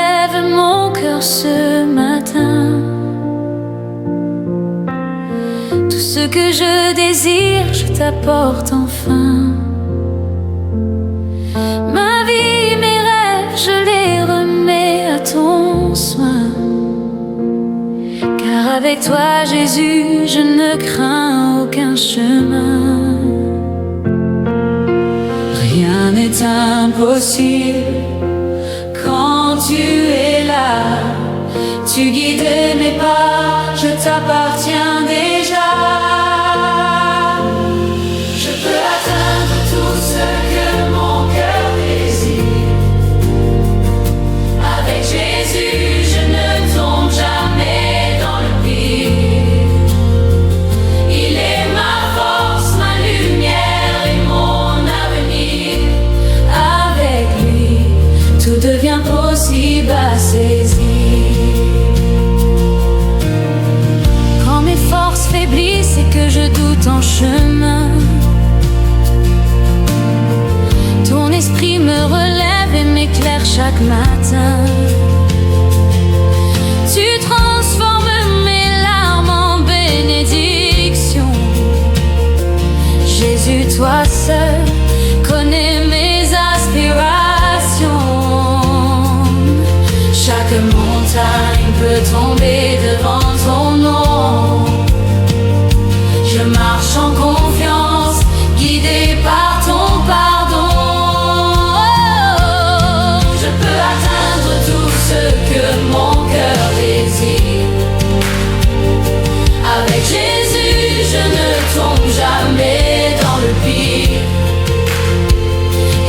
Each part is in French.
élève mon cœur ce matin. Tout ce que je désire, je t'apporte enfin. Ma vie, mes rêves, je les remets à ton soin. Car avec toi, Jésus, je ne crains aucun chemin. Rien n'est impossible quand tu es là. Tu guides mes pas, je t'appartiens déjà. Je peux atteindre tout ce que mon cœur désire. Avec Jésus, je ne tombe jamais dans le pire. Il est ma force, ma lumière et mon avenir. Avec lui, tout devient possible à saisir. Quand mes forces faiblissent et que je doute en chemin, ton esprit me relève et m'éclaire chaque matin. Tu transformes mes larmes en bénédiction. Jésus, toi seul connais mes aspirations. Chaque montagne peut tomber devant ton nom. Je marche en confiance, guidé par ton pardon. Je peux atteindre tout ce que mon cœur désire. Avec Jésus, je ne tombe jamais dans le pire.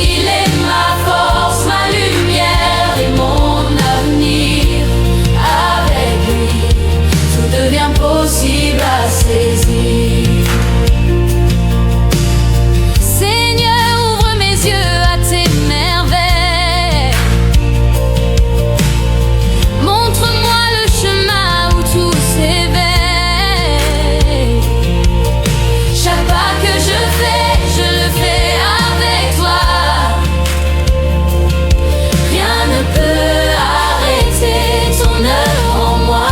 Il est ma force, ma lumière et mon avenir. Avec lui, tout devient possible à saisir. Seigneur, ouvre mes yeux à tes merveilles. Montre-moi le chemin où tout s'éveille. Chaque pas que je le fais avec toi. Rien ne peut arrêter ton œuvre en moi.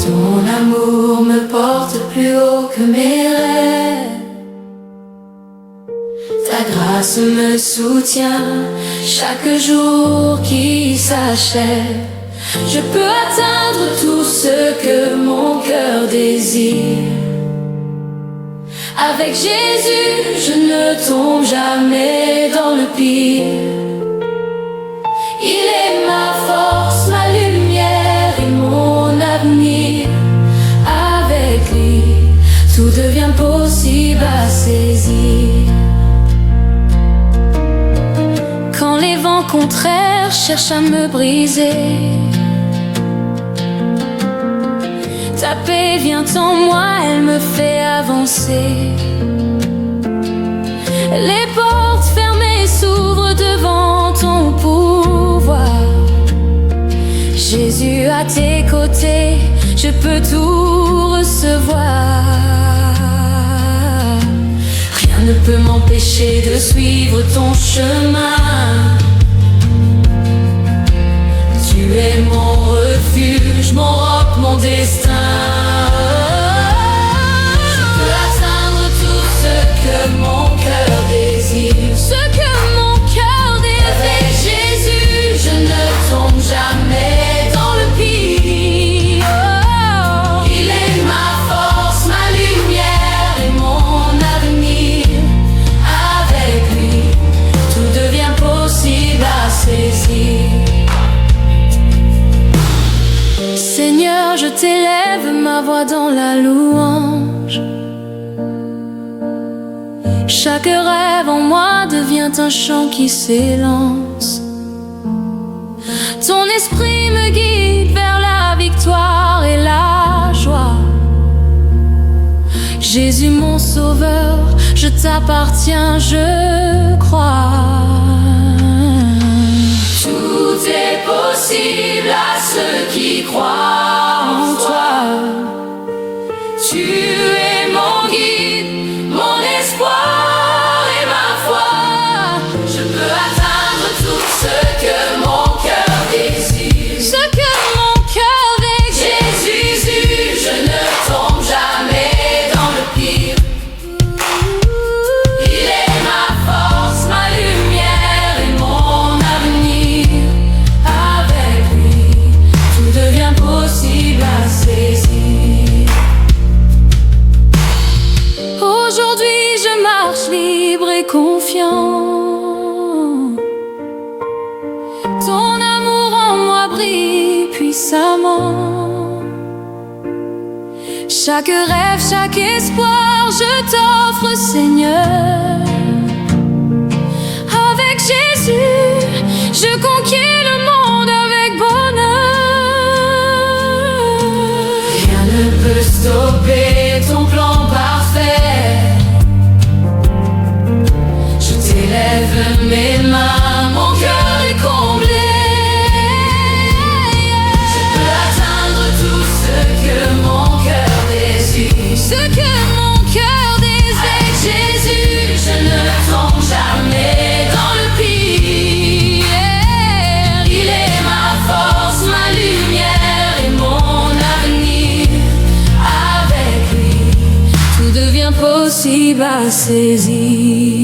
Ton amour me porte plus haut que mes rêves. Ta grâce me soutient chaque jour qui s'achève. Je peux atteindre tout ce que mon cœur désire. Avec Jésus, je ne tombe jamais dans le pire. Il est ma force, ma lumière et mon avenir. Avec lui, tout devient possible à saisir. Quand les vents contraires cherchent à me briser, ta paix vient en moi, elle me fait avancer. Les portes fermées s'ouvrent devant ton pouvoir. Jésus à tes côtés, je peux tout recevoir. Rien ne peut m'empêcher de suivre ton chemin. Tu es mon refuge, mon roc, mon destin. Je peux atteindre tout ce que mon cœur désire. Ce que mon cœur désire. Avec Jésus, je ne tombe jamais dans le pire. Il est ma force, ma lumière et mon avenir. Avec lui, tout devient possible à saisir. Seigneur, je t'élève ma voix dans la louange. Chaque rêve en moi devient un chant qui s'élance. Ton esprit me guide vers la victoire et la joie. Jésus mon sauveur, je t'appartiens, je crois. Tout est possible à ceux qui croient en toi. Tu es mon guide, mon espoir et ma foi. Je peux atteindre tout nourris puissamment. Chaque rêve, chaque espoir, je t'offre, Seigneur. Avec Jésus, je conquiers le monde avec bonheur. Rien ne peut stopper ton plan parfait. Je t'élève mes mains, mon cœur est comblé. Je peux atteindre tout ce que mon cœur désire. Ce que mon cœur désire. Avec Jésus, je ne tombe jamais dans le pire. Il est ma force, ma lumière et mon avenir. Avec lui, tout devient possible à saisir.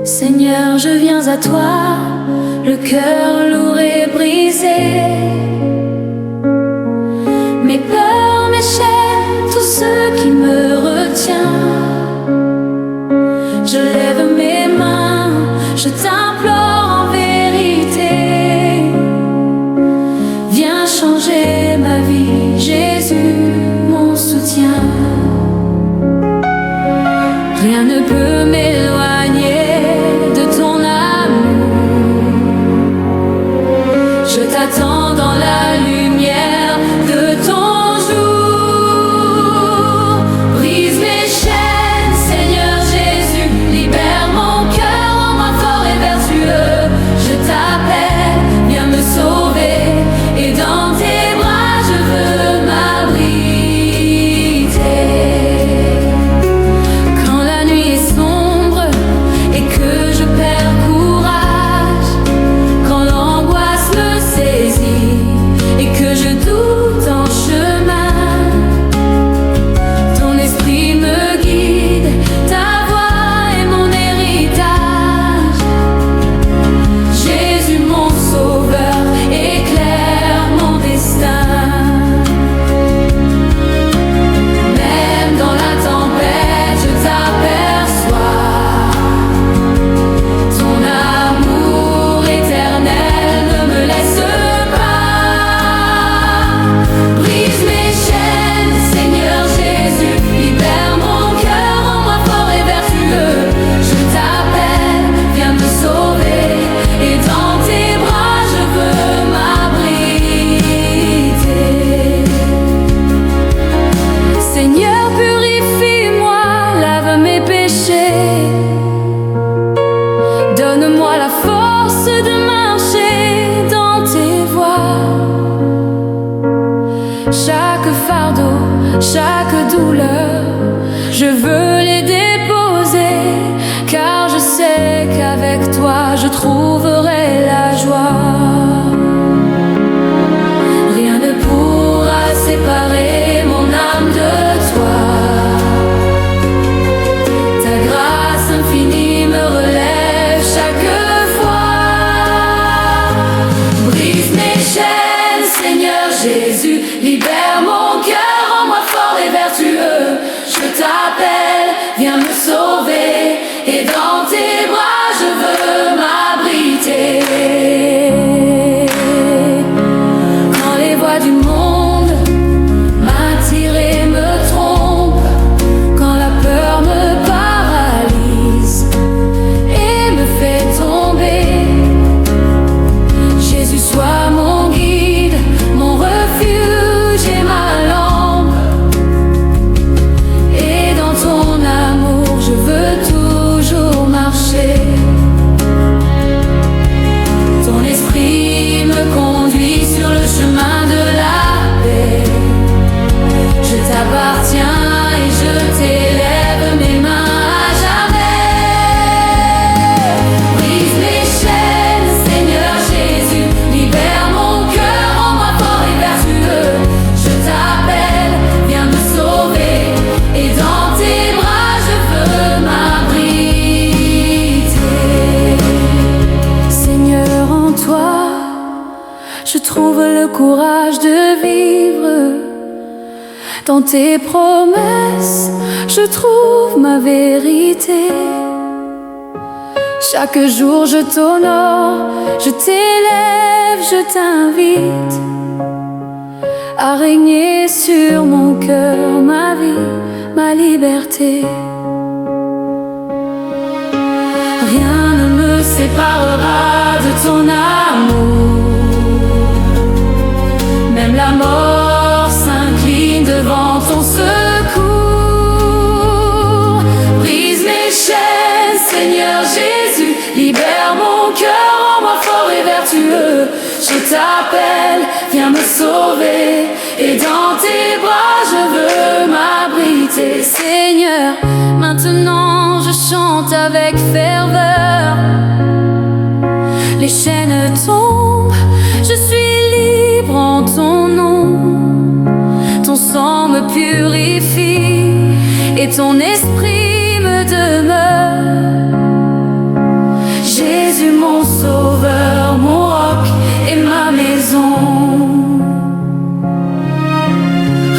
Seigneur, je viens à toi, le cœur lourd et brisé. Mes peurs, mes chaînes, tout ce qui me retient. Je lève mes mains, je t'implore en vérité. Viens changer ma vie, Jésus, mon soutien. Rien ne peut m'éloigner de ton amour. Je t'attends dans la lumière de ton jour. Brise mes chaînes, Seigneur Jésus, libère mon cœur, rends-moi fort et vertueux. Je t'appelle, viens me sauver, et dans tes bras je veux m'abriter. Quand la nuit est sombre et que je perds courage, quand l'angoisse me saisit et que je doute en chemin, ton esprit me guide, ta voix est mon héritage. Jésus mon sauveur, éclaire mon destin. Même dans la tempête, je t'aperçois. Ton amour éternel ne me laisse pas. Brise mes chaînes, Seigneur Jésus, libère mon cœur, rends-moi fort et vertueux. Je t'appelle, viens me sauver, et dans tes bras je veux m'abriter. Seigneur, purifie-moi, lave mes péchés. Donne-moi la force de marcher dans tes voies. Chaque fardeau, chaque douleur, je veux les déposer, car je sais qu'avec toi je trouverai la joie. Rien ne pourra séparer mon âme de toi. Ta grâce infinie me relève chaque fois. Brise mes chaînes, Seigneur Jésus, libère mon cœur, rends-moi fort et vertueux. Je t'appelle, viens me sauver, et dans tes bras je veux m'abriter. je trouve le courage de vivre. Dans tes promesses, je trouve ma vérité. Chaque jour je t'honore, je t'élève, je t'invite à régner sur mon cœur, ma vie, ma liberté. Rien ne me séparera de ton amour. Même la mort s'incline devant ton secours. Brise mes chaînes, Seigneur Jésus, libère mon cœur, rends-moi fort et vertueux. Je t'appelle, viens me sauver, et dans tes bras je veux m'abriter. Seigneur, maintenant je chante avec ferveur. Les chaînes tombent, je suis libre en ton nom. Ton sang me purifie et ton esprit me demeure. Jésus mon sauveur, mon roc et ma maison.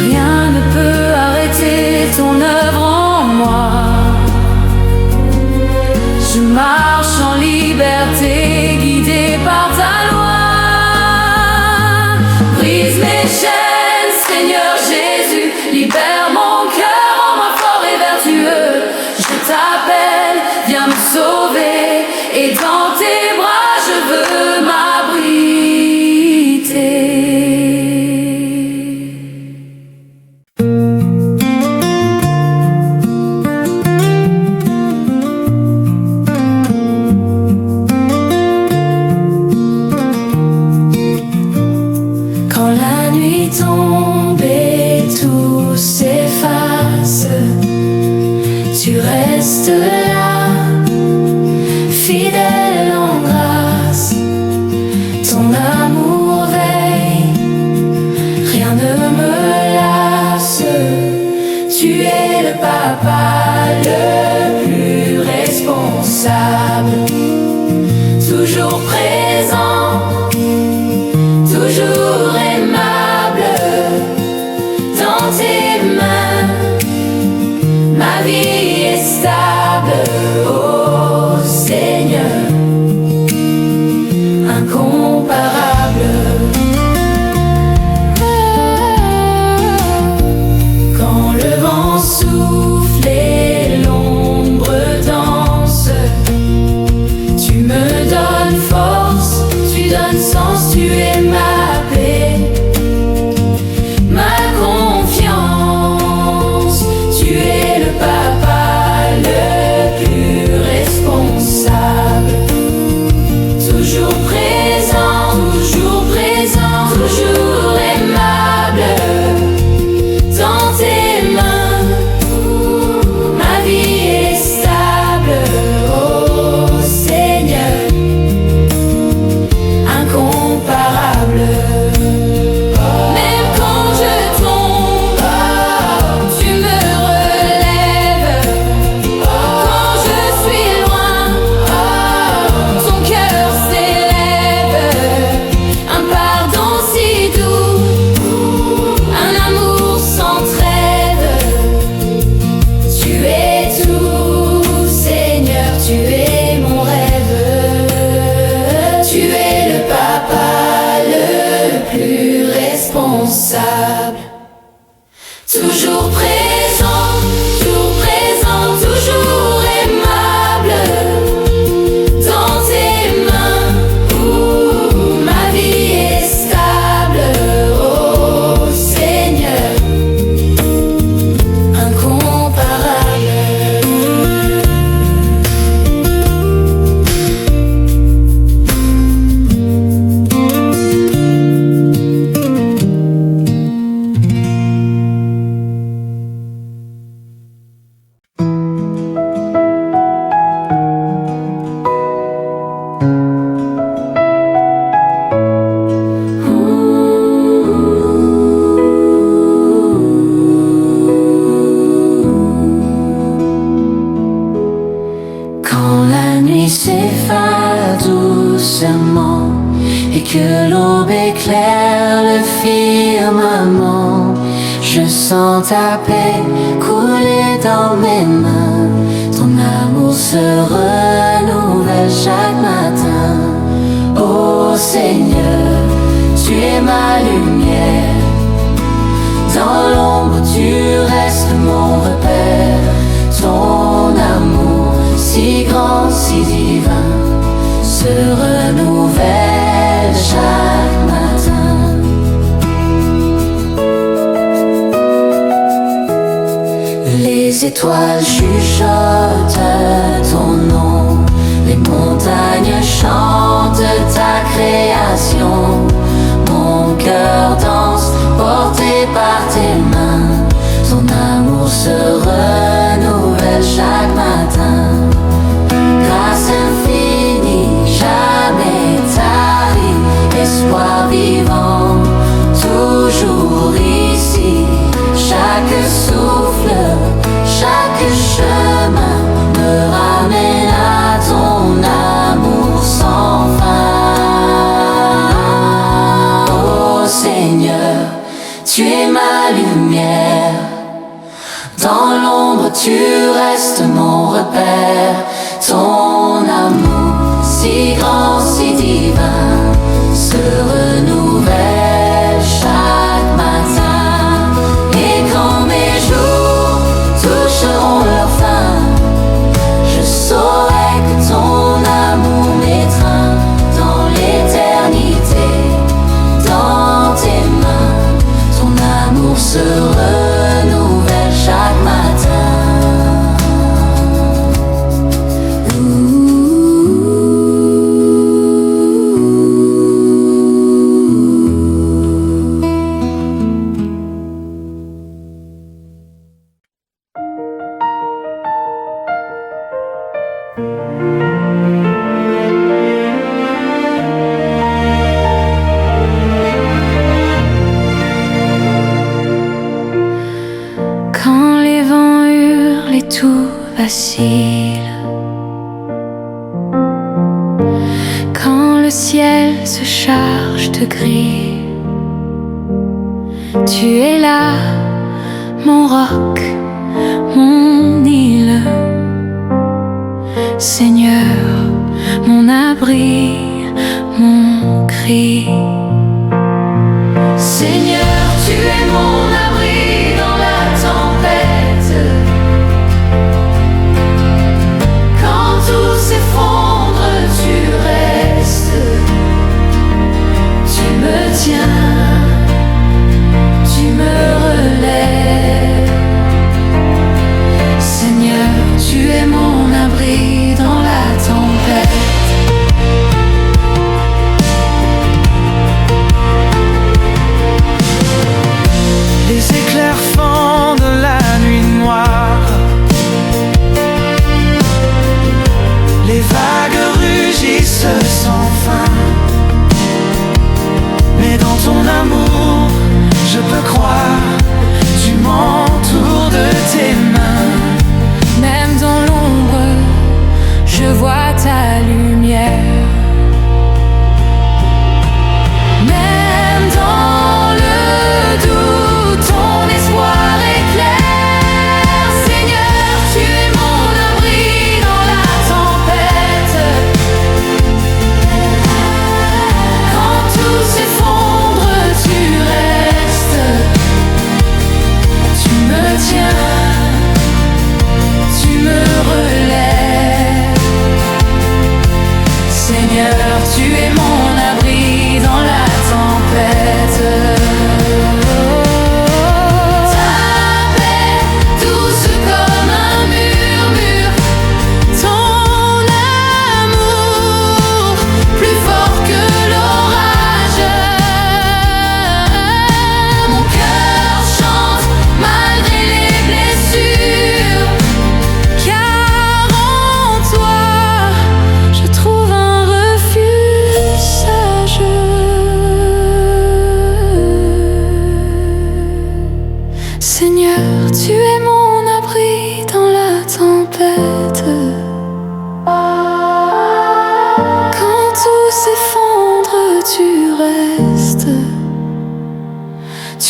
Rien ne peut arrêter ton œuvre en moi. Je marche en liberté, guidé par ta loi. Brise mes chaînes, Seigneur Jésus, libère mon cœur, rends-moi fort et vertueux. Je t'appelle, viens me sauver, et dans tes bras je veux m'abriter. Quand la nuit tombe et tout s'efface, tu restes là, fidèle en grâce. Ton amour veille, rien ne me lasse. Tu es le papa le plus responsable, toujours présent, toujours aimable. Dans tes mains, ma vie est stable. Oh Seigneur, incomparable. Quand le vent souffle et l'ombre danse, tu me donnes force, tu donnes sens, tu es ma paix, ma confiance. Tu es le papa le plus responsable, toujours présent, toujours aimable. Dans tes mains, ma vie est stable. Oh Seigneur, incomparable. Même quand je tombe, tu me relèves. Quand je suis loin, ton cœur s'élève. Un pardon si doux, un amour sans trêve. Tu es tout, Seigneur, tu es mon rêve. Tu es le papa le plus responsable, toujours présent, toujours aimable. Dans tes mains, ma vie est stable. Oh Seigneur, incomparable. Quand la nuit s'effare doucement et que l'aube éclaire le firmament. Je sens ta paix couler dans mes mains. Ton amour se renouvelle chaque matin. Ô Seigneur, tu es ma lumière. Dans l'ombre tu restes mon repère. Ton amour si grand, si divin, se renouvelle chaque matin. Les étoiles chuchotent ton nom, les montagnes chantent ta création. Mon cœur danse, porté par tes mains. Ton amour se renouvelle chaque matin. Grâce infinie, jamais tarie, espoir vivant, toujours ici. Chaque souffle, chaque chemin me ramène à ton amour sans fin. Oh Seigneur, tu es ma lumière. Dans l'ombre tu restes mon repère. Ton amour si grand, si divin, se renouvelle chaque matin. Et quand mes jours toucheront leur fin, je saurai que ton amour m'étreint dans l'éternité. Dans tes mains, ton amour se renouvelle chaque matin. Quand les vents hurlent et tout vacille, quand le ciel se charge de gris, tu es là, mon roc, mon île. Seigneur, mon abri, mon cri. Seigneur, tu es mon abri dans la tempête. Quand tout s'effondre, tu restes. Tu me tiens, tu me relèves. Seigneur, tu es mon abri dans la tempête.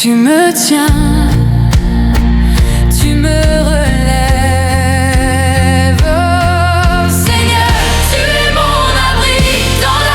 Tu me tiens, tu me relèves. Oh, Seigneur, tu es mon abri dans la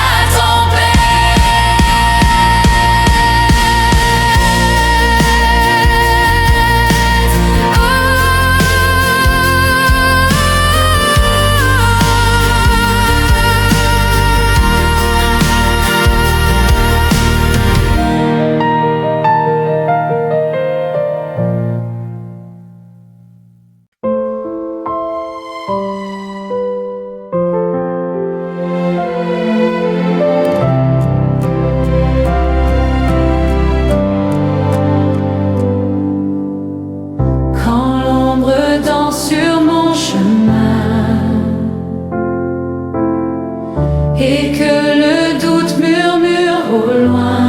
et que le doute murmure au loin,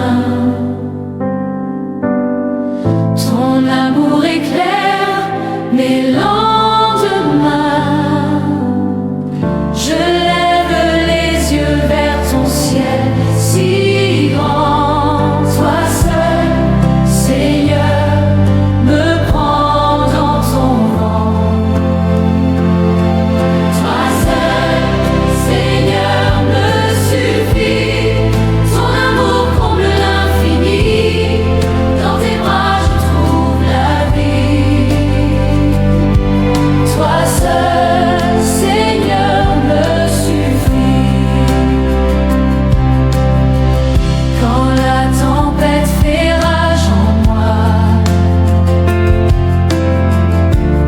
ton amour éclaire mes lendemains. Je lève les yeux vers ton ciel si grand. Toi seul, Seigneur, me prends dans ton vent. Toi seul, Seigneur, me suffit. Ton amour comble l'infini. Dans tes bras je trouve la vie. Toi seul, Seigneur, me suffit. Quand la tempête fait rage en moi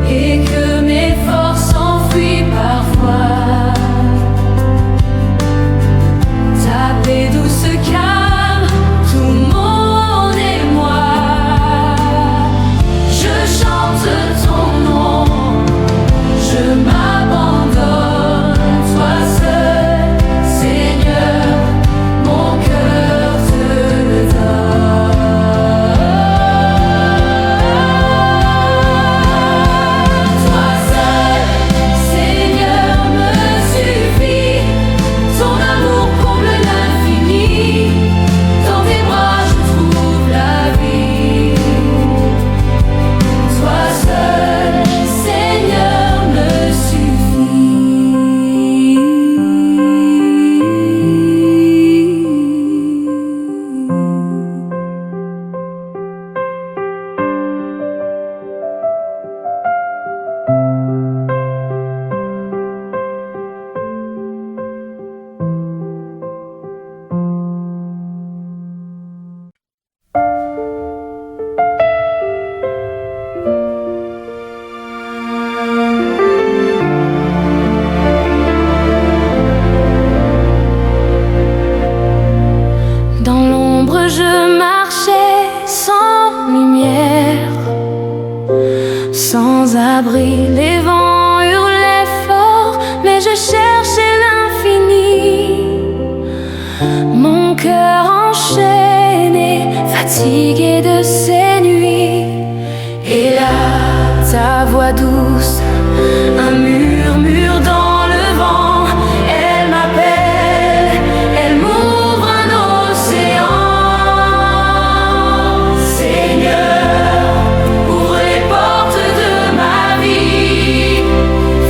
et que mes forces s'enfuient parfois, ta paix douce calme tout mon émoi. Je chante ton nom, je m'abandonne. Toi seul, Seigneur, mon cœur te donne. Toi seul, Seigneur, me suffit. Ton amour comble l'infini. Dans tes bras je trouve la vie. Toi seul, Seigneur, me Dans l'ombre je marchais sans lumière, sans abri, les vents hurlaient fort, mais je cherchais l'infini. Mon cœur enchaîné, fatigué de ces nuits. Et là, ta voix douce, un murmure dans le vent. Elle m'appelle, elle m'ouvre un océan. Seigneur, ouvre les portes de ma vie.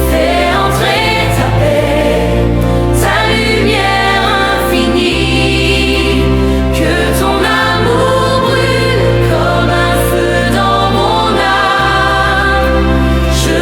Fais entrer ta paix, ta lumière infinie. Que ton amour brûle comme un feu dans mon âme. Je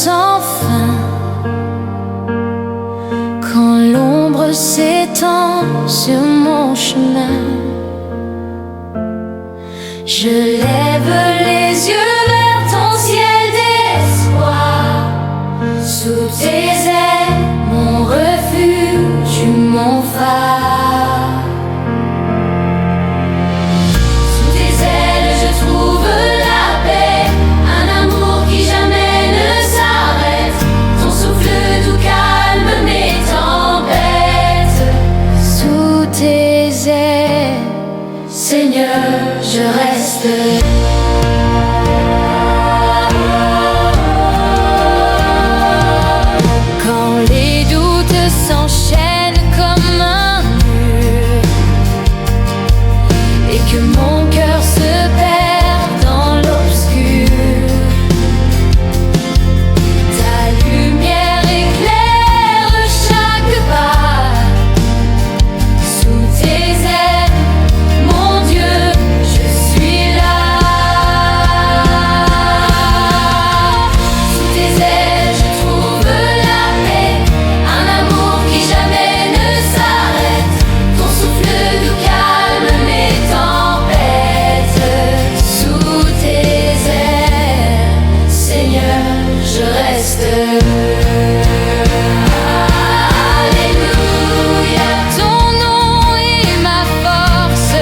sans fin. Quand l'ombre s'étend sur mon chemin, je lève les yeux vers ton ciel d'espoir. Sous tes ailes, mon refuge, mon phare. Sous tes ailes, je trouve la paix, un amour qui jamais ne s'arrête. Ton souffle doux calme mes tempêtes. Sous tes ailes, Seigneur, je reste. Quand les doutes s'enchaînent comme un mur et que mon cœur se perd dans l'obscur, ta lumière éclaire chaque pas. Sous tes ailes, mon Dieu, je suis là. Sous tes ailes, je trouve la paix, un amour qui jamais ne s'arrête. Ton souffle doux calme mes tempêtes. Sous tes ailes, Seigneur, je reste. Alléluia, ton nom est ma force.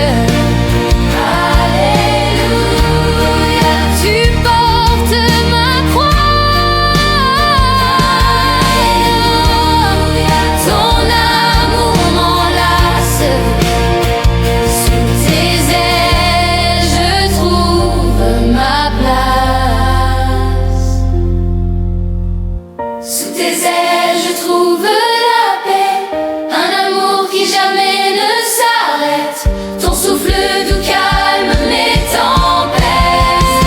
Alléluia, tu portes ma croix. Alléluia, ton amour m'enlace. Sous tes ailes, je trouve ma place. Sous tes ailes, je trouve la paix, un amour qui jamais ne s'arrête. Ton souffle doux calme mes tempêtes.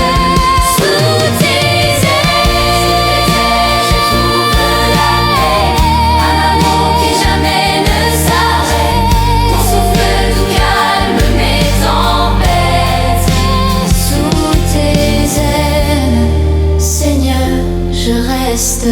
Sous tes ailes, je trouve la paix, un amour qui jamais ne s'arrête. Ton souffle doux calme mes tempêtes. Sous tes ailes, Seigneur, je reste.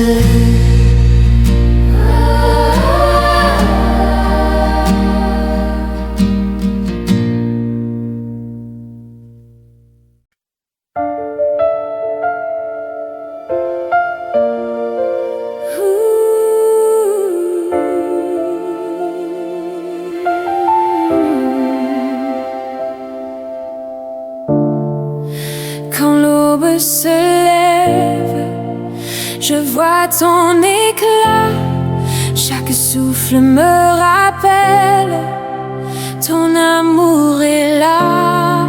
Quand l'aube se lève, je vois ton éclat. Chaque souffle me rappelle, ton amour est là.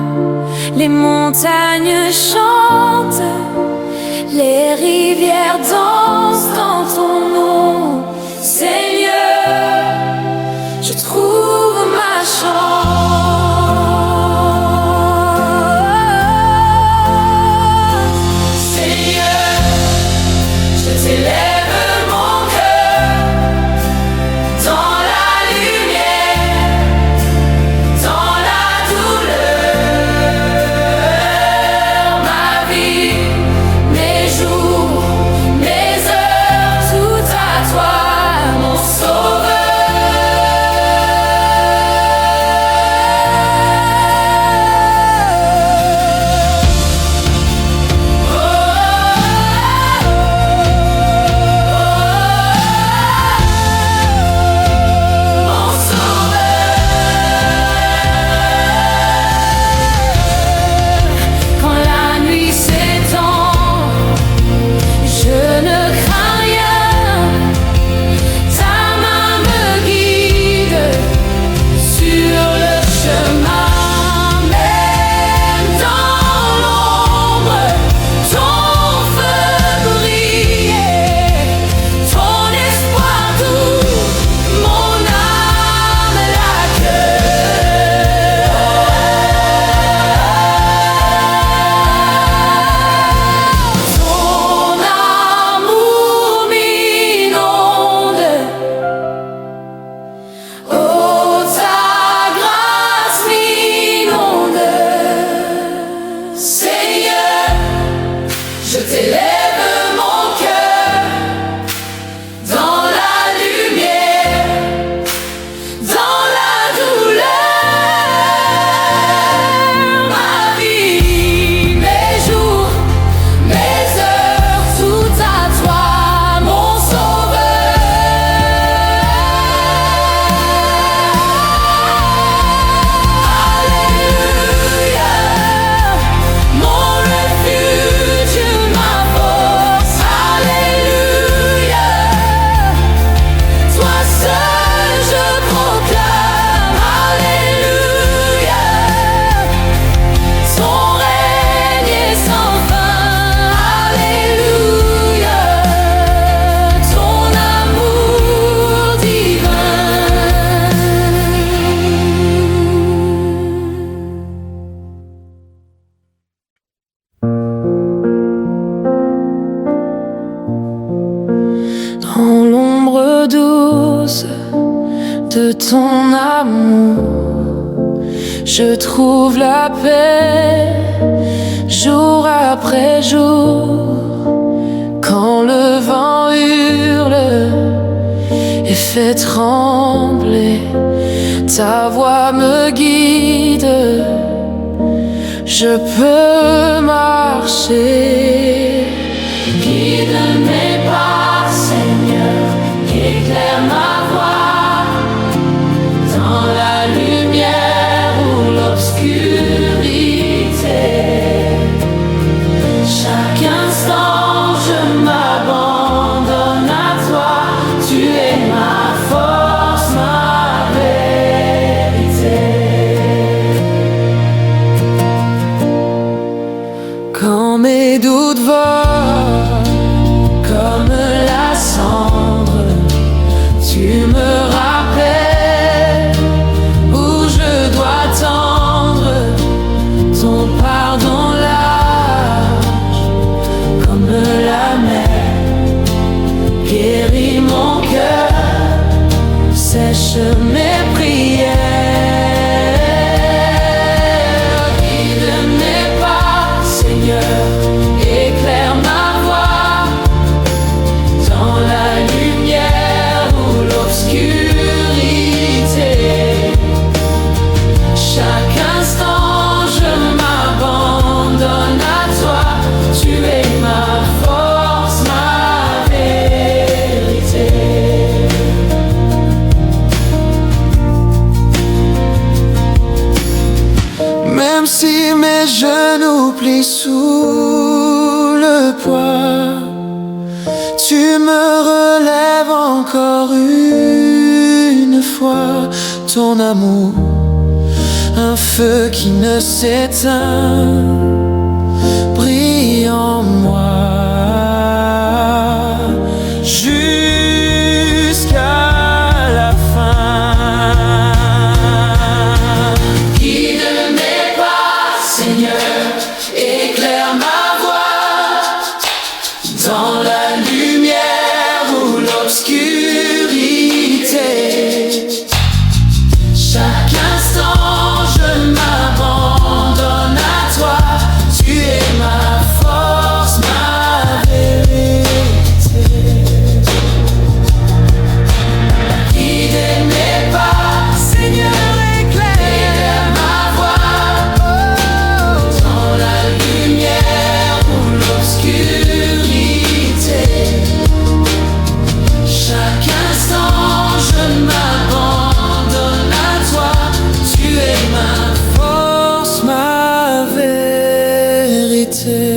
Les montagnes chantent, les rivières dansent dans ton nom. Seigneur, je trouve ma chance. Seigneur, je t'élève mon cœur dans la lumière, dans la douleur. Ma vie, mes jours, mes heures, tout à toi, mon sauveur. Mon sauveur. Quand la nuit s'étend, je ne crains rien. Ta main me guide sur le chemin. Même dans l'ombre, ton feu brille. Ton espoir doux, mon âme l'accueille. Ton amour m'inonde. Oh, ta grâce m'inonde. Seigneur, je t'élève mon cœur de ton amour, je trouve la paix jour après jour. Quand le vent hurle et fait trembler, ta voix me guide, je peux marcher. Guide mes pas, Seigneur, éclaire ma voie dans la lumière ou l'obscurité. Chaque instant je m'abandonne à toi, tu es ma force, ma vérité. Quand mes doutes volent comme la cendre, tu me rappelles où je dois tendre ton pardon large comme la mer. Guéris mon cœur, sèche mes prières. Guide mes pas, Seigneur, éclaire ma voie dans la lumière ou l'obscurité. Chaque instant je m'abandonne à toi, tu es ma force, ma vérité. Même si mes genoux plient sous le poids, tu me relèves encore une fois. Ton amour, un feu qui ne s'éteint, brille en moi jusqu'à la fin. Guide mes pas, Seigneur, éclaire ma voie dans la lumière ou l'obscurité. Chaque instant je m'abandonne à toi, tu es ma force, ma vérité. Guide mes pas, Seigneur, éclaire ma voie dans la lumière ou l'obscurité. Chaque instant je m'abandonne à toi, tu es ma force, ma vérité.